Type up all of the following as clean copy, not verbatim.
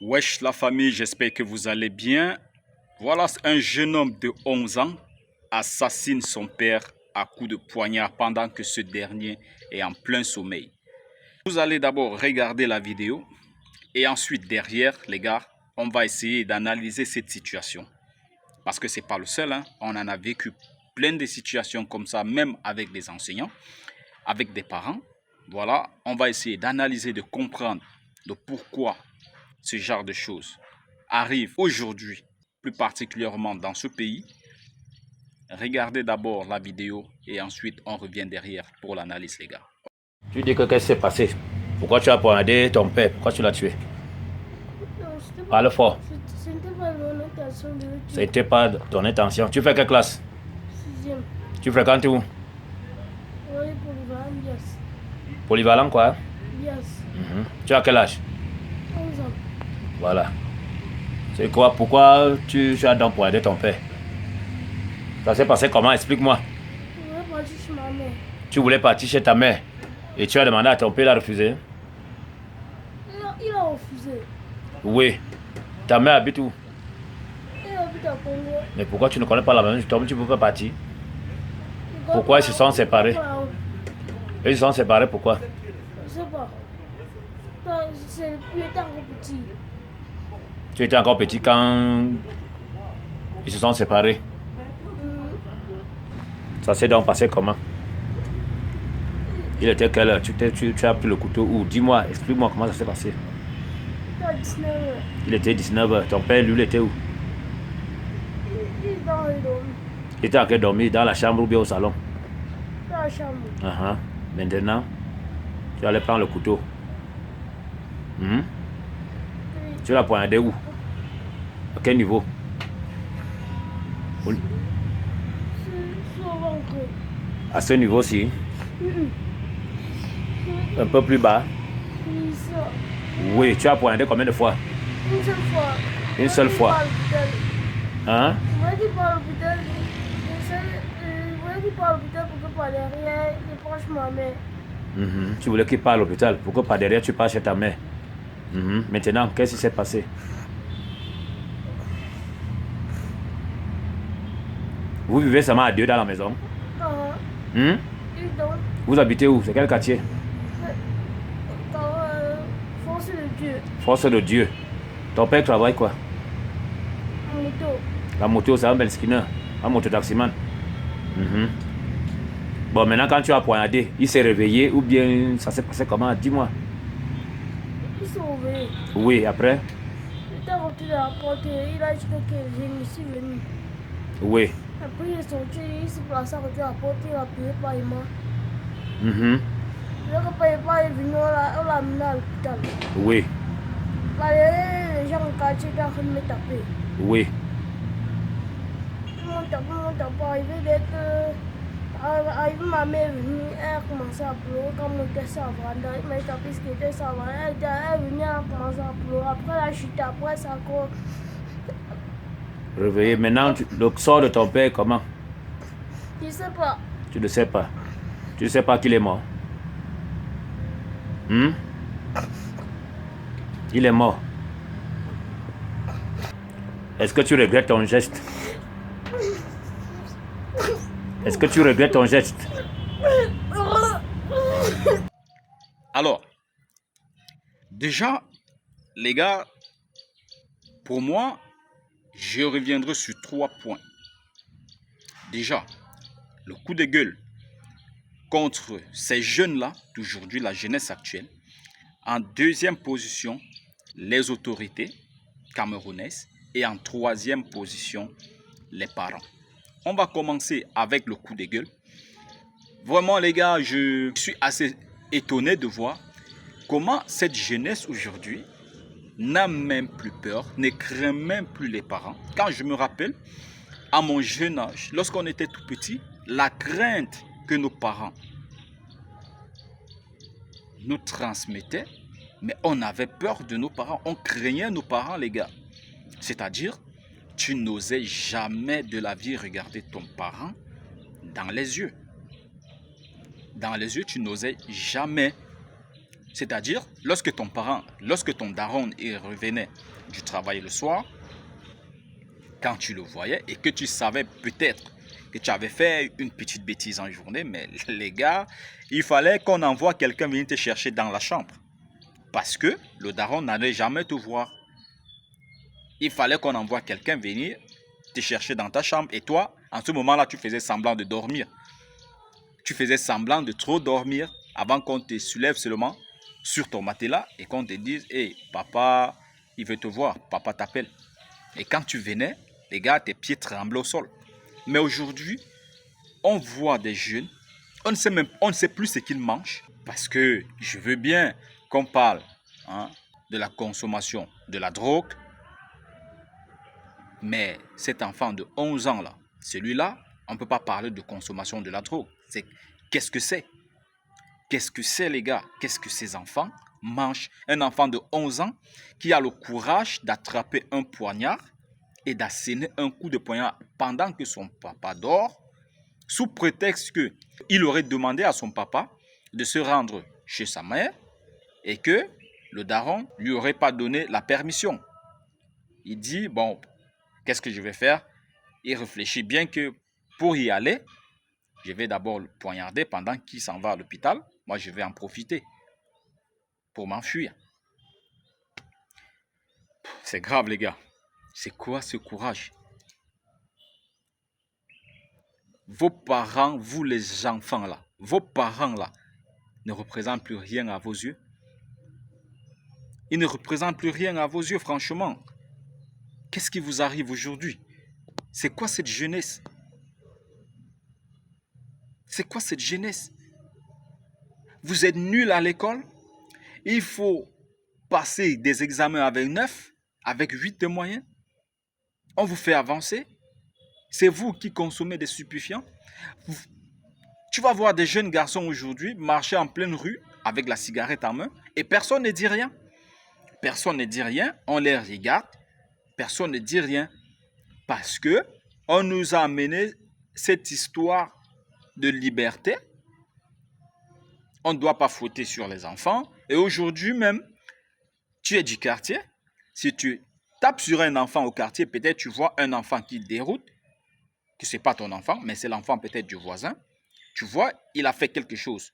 Wesh la famille, j'espère que vous allez bien. Voilà un jeune homme de 11 ans assassine son père à coups de poignard pendant que ce dernier est en plein sommeil. Vous allez d'abord regarder la vidéo et ensuite derrière les gars, on va essayer d'analyser cette situation. Parce que c'est pas le seul, hein. On en a vécu plein de situations comme ça, même avec des enseignants, avec des parents. Voilà, on va essayer d'analyser, de comprendre de pourquoi ce genre de choses arrive aujourd'hui, plus particulièrement dans ce pays. Regardez d'abord la vidéo et ensuite on revient derrière pour l'analyse, les gars. Tu dis que qu'est-ce qui s'est passé? Pourquoi tu as poignardé ton père? Pourquoi tu l'as tué? Parle fort. Ce n'était pas mon intention de le tuer. Ce n'était pas ton intention. Tu fais quelle classe? 6e. Tu fréquentes où? Oui, polyvalent, Bias. Polyvalent quoi? Bias. Tu as quel âge? 11 ans. Voilà. C'est quoi? Pourquoi tu as donc poignardé ton père? Ça s'est passé comment? Explique-moi. Je voulais partir chez ma mère. Tu voulais partir chez ta mère et tu as demandé à ton père, il a refusé? Il a refusé. Oui. Ta mère habite où? Il habite à Congo. Mais pourquoi tu ne connais pas la maison? Tu ne peux pas partir. Pourquoi ils se sont séparés? Ils se sont séparés pourquoi? Je sais pas. C'est depuis étant encore petit. Tu étais encore petit quand ils se sont séparés. Ça s'est donc passé comment? Il était quelle heure? Tu as pris le couteau où? Dis-moi, explique-moi comment ça s'est passé. Il a 19 ans. Il était 19h. Ton père, lui, il était où? Il est dans le dormi. Il était en train de dormir dans la chambre ou bien au salon? Dans la chambre. Maintenant, tu allais prendre le couteau. Oui. Tu l'as poignardé où? À quel niveau? Sur le ventre. À ce niveau-ci? Un peu plus bas? Oui, ça. Oui, tu as poignardé combien de fois? Une seule fois. Une seule fois. Hein? Je voulais qu'il parte à l'hôpital. Je voulais qu'il parte à l'hôpital pour que par derrière, il proche ma mère. Tu voulais qu'il parte à l'hôpital. Pourquoi pas derrière tu pars chez ta mère? Maintenant, qu'est-ce qui s'est passé? Vous vivez seulement à deux dans la maison? Et donc, Vous habitez où? C'est quel quartier? Force de Dieu. Force de Dieu. Ton père travaille quoi? Moto. La moto, c'est un Belskiner, un mototaximan. Bon, maintenant, quand tu as poignardé, il s'est réveillé ou bien ça s'est passé comment? Dis-moi. Ils sont réveillés. Oui, après? Il était rentré dans la porte et il a dit que je suis venu. Oui. Après, il est sorti, il s'est placé à côté de la porte, il a payé par les mains. Là, quand il est venu, on l'a amené à l'hôpital. Oui. Là, les gens au quartier étaient en train de me taper. Oui. Ils m'ont tapé, arrivé d'être. Arrivé, ma mère est venue, elle a commencé à pleurer quand mon était sur la véranda. Il m'a tapé ce qui était sur la véranda. Elle est venue, elle a commencé à pleurer. Après, la chute, après, ça a encore. Réveillé. Maintenant, le sort de ton père, comment? Je sais pas. Tu ne sais pas. Tu ne sais pas qu'il est mort. Il est mort. Est-ce que tu regrettes ton geste? Est-ce que tu regrettes ton geste? Alors, déjà, les gars, pour moi, je reviendrai sur 3 points. Déjà, le coup de gueule contre ces jeunes-là, d'aujourd'hui, la jeunesse actuelle. En deuxième position, les autorités camerounaises. Et en troisième position, les parents. On va commencer avec le coup de gueule. Vraiment, les gars, je suis assez étonné de voir comment cette jeunesse aujourd'hui n'a même plus peur, ne craint même plus les parents. Quand je me rappelle, à mon jeune âge, lorsqu'on était tout petit, la crainte que nos parents nous transmettaient, mais on avait peur de nos parents, on craignait nos parents, les gars. C'est-à-dire, tu n'osais jamais de la vie regarder ton parent dans les yeux. Dans les yeux, tu n'osais jamais. C'est-à-dire, lorsque ton daron il revenait du travail le soir, quand tu le voyais et que tu savais peut-être que tu avais fait une petite bêtise en journée, mais les gars, il fallait qu'on envoie quelqu'un venir te chercher dans la chambre. Parce que le daron n'allait jamais te voir. Il fallait qu'on envoie quelqu'un venir te chercher dans ta chambre. Et toi, en ce moment-là, tu faisais semblant de dormir. Tu faisais semblant de trop dormir avant qu'on te soulève seulement sur ton matelas et qu'on te dise « Hey, papa, il veut te voir, papa t'appelle. » Et quand tu venais, les gars, tes pieds tremblaient au sol. Mais aujourd'hui, on voit des jeunes, on ne sait plus ce qu'ils mangent. Parce que je veux bien qu'on parle de la consommation de la drogue. Mais cet enfant de 11 ans, là, celui-là, on ne peut pas parler de consommation de la drogue. Qu'est-ce que c'est? Qu'est-ce que c'est, les gars? Qu'est-ce que ces enfants mangent? Un enfant de 11 ans qui a le courage d'attraper un poignard et d'asséner un coup de poignard pendant que son papa dort, sous prétexte qu'il aurait demandé à son papa de se rendre chez sa mère et que le daron ne lui aurait pas donné la permission. Il dit, bon, qu'est-ce que je vais faire? Il réfléchit bien que pour y aller, je vais d'abord le poignarder pendant qu'il s'en va à l'hôpital. Moi, je vais en profiter pour m'enfuir. C'est grave, les gars. C'est quoi ce courage? Vos parents, vous les enfants là, vos parents là, ne représentent plus rien à vos yeux. Ils ne représentent plus rien à vos yeux, franchement. Qu'est-ce qui vous arrive aujourd'hui? C'est quoi cette jeunesse? C'est quoi cette jeunesse? Vous êtes nuls à l'école. Il faut passer des examens avec 9, avec 8 de moyens. On vous fait avancer. C'est vous qui consommez des stupéfiants. Tu vas voir des jeunes garçons aujourd'hui marcher en pleine rue avec la cigarette en main et personne ne dit rien. Personne ne dit rien. On les regarde. Personne ne dit rien. Parce que on nous a amené cette histoire de liberté. On ne doit pas fouetter sur les enfants. Et aujourd'hui même, tu es du quartier. Si tu tapes sur un enfant au quartier, peut-être tu vois un enfant qui déroute, que ce n'est pas ton enfant, mais c'est l'enfant peut-être du voisin. Tu vois, il a fait quelque chose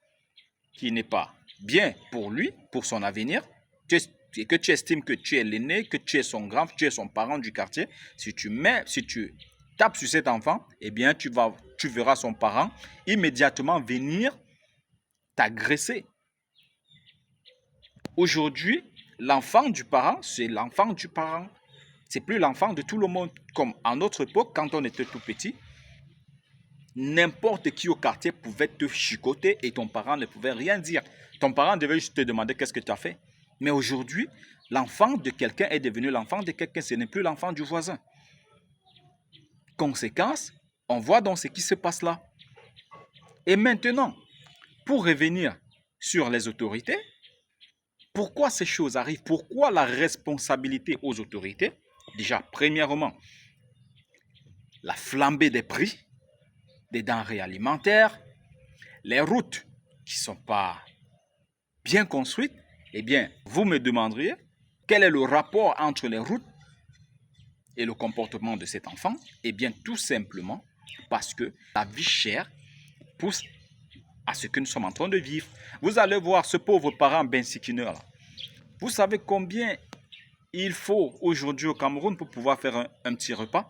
qui n'est pas bien pour lui, pour son avenir, et que tu estimes que tu es l'aîné, que tu es son grand, tu es son parent du quartier. Si tu tapes sur cet enfant, eh bien, tu verras son parent immédiatement venir t'agresser. Aujourd'hui, l'enfant du parent, c'est l'enfant du parent. C'est plus l'enfant de tout le monde. Comme à notre époque, quand on était tout petit, n'importe qui au quartier pouvait te chicoter et ton parent ne pouvait rien dire. Ton parent devait juste te demander qu'est-ce que tu as fait. Mais aujourd'hui, l'enfant de quelqu'un est devenu l'enfant de quelqu'un. Ce n'est plus l'enfant du voisin. Conséquence, on voit donc ce qui se passe là. Et maintenant, pour revenir sur les autorités, pourquoi ces choses arrivent? Pourquoi la responsabilité aux autorités? Déjà, premièrement, la flambée des prix des denrées alimentaires, les routes qui ne sont pas bien construites. Eh bien, vous me demanderiez quel est le rapport entre les routes et le comportement de cet enfant? Eh bien, tout simplement parce que la vie chère pousse à ce que nous sommes en train de vivre. Vous allez voir ce pauvre parent bensikineur là. Vous savez combien il faut aujourd'hui au Cameroun pour pouvoir faire un petit repas?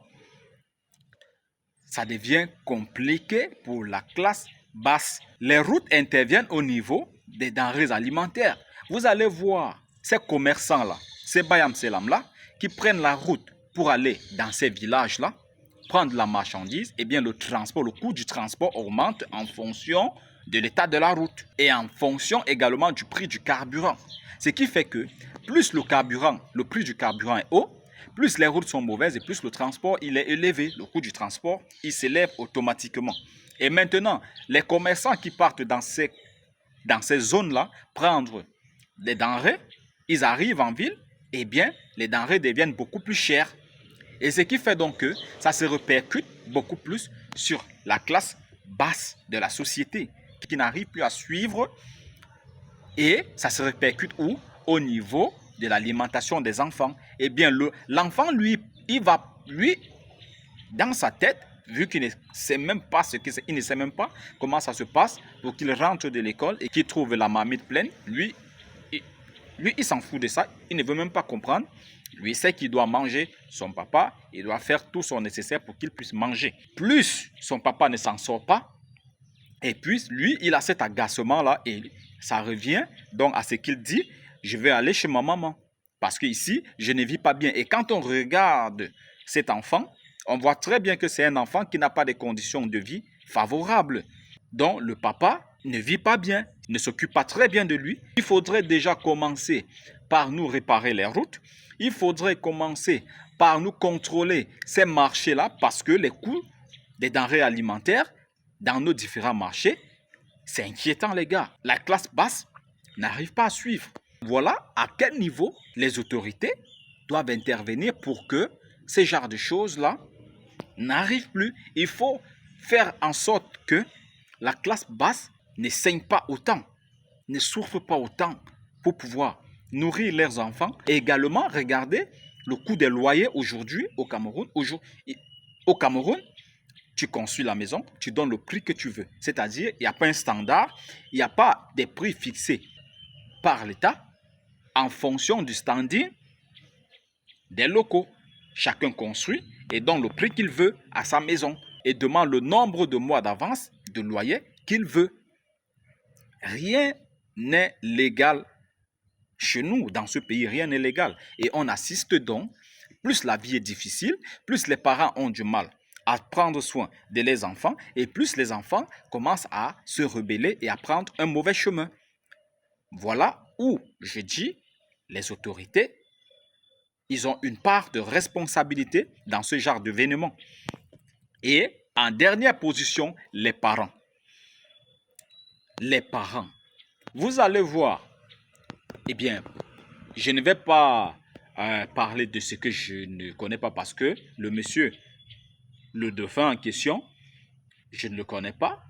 Ça devient compliqué pour la classe basse. Les routes interviennent au niveau des denrées alimentaires. Vous allez voir ces commerçants-là, ces bayam-selam-là, qui prennent la route pour aller dans ces villages-là, prendre la marchandise. Eh bien, le coût du transport augmente en fonction de l'état de la route et en fonction également du prix du carburant. Ce qui fait que plus le prix du carburant est haut, plus les routes sont mauvaises et plus le transport il est élevé. Le coût du transport, il s'élève automatiquement. Et maintenant, les commerçants qui partent dans ces zones-là, prendre des denrées, ils arrivent en ville, eh bien, les denrées deviennent beaucoup plus chères. Et ce qui fait donc que ça se répercute beaucoup plus sur la classe basse de la société, qui n'arrive plus à suivre Et ça se répercute où? Au niveau de l'alimentation des enfants. Eh bien, l'enfant, lui, dans sa tête, vu qu'il ne sait même pas il ne sait même pas comment ça se passe pour qu'il rentre de l'école et qu'il trouve la marmite pleine, lui, il s'en fout de ça, il ne veut même pas comprendre. Lui, il sait qu'il doit manger son papa, il doit faire tout son nécessaire pour qu'il puisse manger. Plus son papa ne s'en sort pas, et puis lui, il a cet agacement-là, et ça revient donc à ce qu'il dit, je vais aller chez ma maman, parce qu'ici, je ne vis pas bien. Et quand on regarde cet enfant, on voit très bien que c'est un enfant qui n'a pas de conditions de vie favorables. Donc, le papa ne vit pas bien, ne s'occupe pas très bien de lui. Il faudrait déjà commencer par nous réparer les routes. Il faudrait commencer par nous contrôler ces marchés-là parce que les coûts des denrées alimentaires dans nos différents marchés, c'est inquiétant les gars. La classe basse n'arrive pas à suivre. Voilà à quel niveau les autorités doivent intervenir pour que ce genre de choses-là n'arrivent plus. Il faut faire en sorte que la classe basse ne saigne pas autant, ne souffre pas autant pour pouvoir nourrir leurs enfants. Et également, regardez le coût des loyers aujourd'hui au Cameroun. Au Cameroun, tu construis la maison, tu donnes le prix que tu veux. C'est-à-dire, il n'y a pas un standard, il n'y a pas des prix fixés par l'État en fonction du standing des locaux. Chacun construit et donne le prix qu'il veut à sa maison et demande le nombre de mois d'avance de loyer qu'il veut. Rien n'est légal chez nous, dans ce pays, rien n'est légal. Et on assiste donc, plus la vie est difficile, plus les parents ont du mal à prendre soin de leurs enfants et plus les enfants commencent à se rebeller et à prendre un mauvais chemin. Voilà où je dis, les autorités, ils ont une part de responsabilité dans ce genre d'événement. Et en dernière position, les parents. Les parents. Vous allez voir, eh bien, je ne vais pas parler de ce que je ne connais pas parce que le monsieur, le dauphin en question, je ne le connais pas.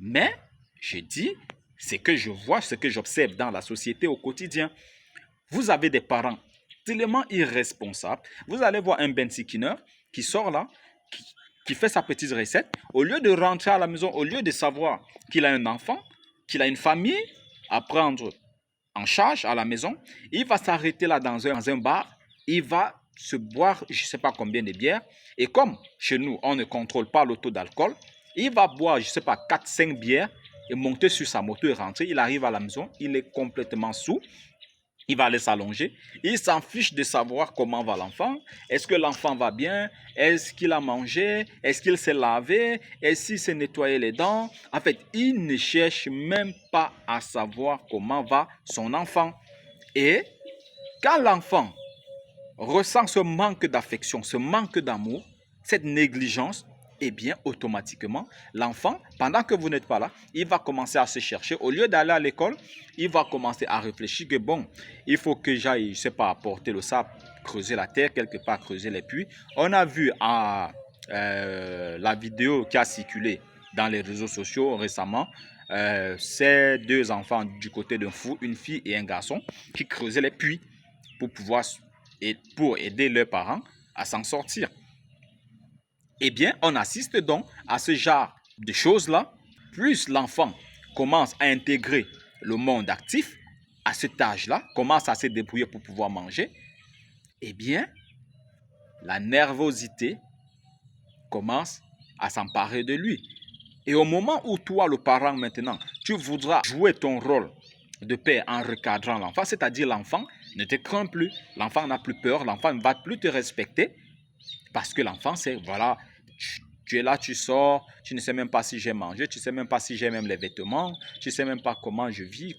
Mais je dis ce que je vois, ce que j'observe dans la société au quotidien. Vous avez des parents tellement irresponsables. Vous allez voir un Ben Sikiner qui sort là, qui fait sa petite recette. Au lieu de rentrer à la maison, au lieu de savoir qu'il a un enfant, qu'il a une famille à prendre en charge à la maison, il va s'arrêter là dans un bar, il va se boire je ne sais pas combien de bières, et comme chez nous, on ne contrôle pas le taux d'alcool, il va boire, je ne sais pas, 4-5 bières, et monter sur sa moto et rentrer. Il arrive à la maison, il est complètement saoul, il va aller s'allonger, il s'en fiche de savoir comment va l'enfant, est-ce que l'enfant va bien, est-ce qu'il a mangé, est-ce qu'il s'est lavé, est-ce qu'il s'est nettoyé les dents. En fait, il ne cherche même pas à savoir comment va son enfant. Et quand l'enfant ressent ce manque d'affection, ce manque d'amour, cette négligence, eh bien, automatiquement, l'enfant, pendant que vous n'êtes pas là, il va commencer à se chercher. Au lieu d'aller à l'école, il va commencer à réfléchir que bon, il faut que j'aille, je ne sais pas, apporter le sable, creuser la terre, quelque part creuser les puits. On a vu la vidéo qui a circulé dans les réseaux sociaux récemment, ces deux enfants du côté d'un fou, une fille et un garçon, qui creusaient les puits pour aider leurs parents à s'en sortir. Eh bien, on assiste donc à ce genre de choses-là. Plus l'enfant commence à intégrer le monde actif, à cet âge-là, commence à se débrouiller pour pouvoir manger, eh bien, la nervosité commence à s'emparer de lui. Et au moment où toi, le parent maintenant, tu voudras jouer ton rôle de père en recadrant l'enfant, c'est-à-dire l'enfant ne te craint plus, l'enfant n'a plus peur, l'enfant ne va plus te respecter, parce que l'enfant, c'est, voilà, tu es là, tu sors, tu ne sais même pas si j'ai mangé, tu ne sais même pas si j'ai même les vêtements, tu ne sais même pas comment je vis.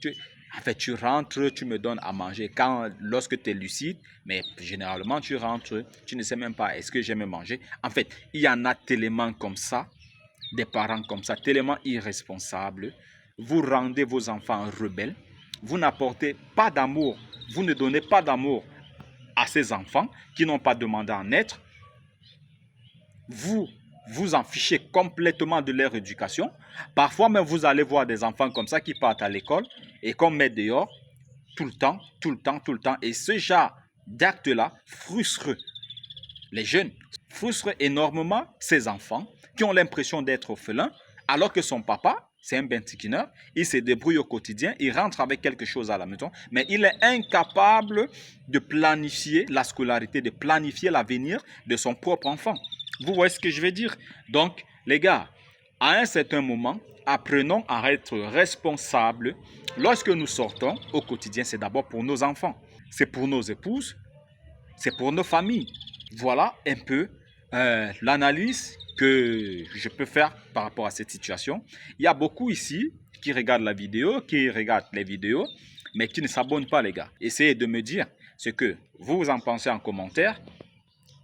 En fait, tu rentres, tu me donnes à manger lorsque tu es lucide, mais généralement, tu rentres, tu ne sais même pas est-ce que j'ai même mangé. En fait, il y en a tellement comme ça, des parents comme ça, tellement irresponsables. Vous rendez vos enfants rebelles, vous n'apportez pas d'amour, vous ne donnez pas d'amour à ces enfants qui n'ont pas demandé à naître. Vous vous en fichez complètement de leur éducation. Parfois même, vous allez voir des enfants comme ça qui partent à l'école et qu'on met dehors tout le temps, tout le temps, tout le temps. Et ce genre d'acte-là frustre les jeunes, frustre énormément ces enfants qui ont l'impression d'être orphelins, alors que son papa, c'est un bentiquineur, il se débrouille au quotidien, il rentre avec quelque chose à la maison, mais il est incapable de planifier la scolarité, de planifier l'avenir de son propre enfant. Vous voyez ce que je veux dire? Donc, les gars, à un certain moment, apprenons à être responsables. Lorsque nous sortons au quotidien, c'est d'abord pour nos enfants, c'est pour nos épouses, c'est pour nos familles. Voilà un peu l'analyse que je peux faire par rapport à cette situation. Il y a beaucoup ici qui regardent la vidéo, qui regardent les vidéos, mais qui ne s'abonnent pas, les gars. Essayez de me dire ce que vous en pensez en commentaire.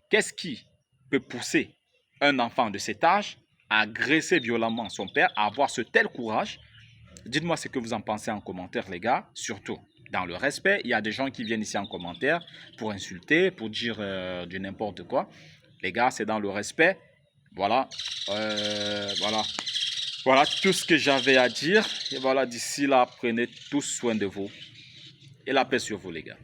Qu'est-ce qui peut pousser un enfant de cet âge à agresser violemment son père, à avoir ce tel courage? Dites-moi ce que vous en pensez en commentaire, les gars, surtout dans le respect. Il y a des gens qui viennent ici en commentaire pour insulter, pour dire du n'importe quoi. Les gars, c'est dans le respect. Voilà. Voilà tout ce que j'avais à dire. Et voilà, d'ici là, prenez tous soin de vous. Et la paix sur vous, les gars.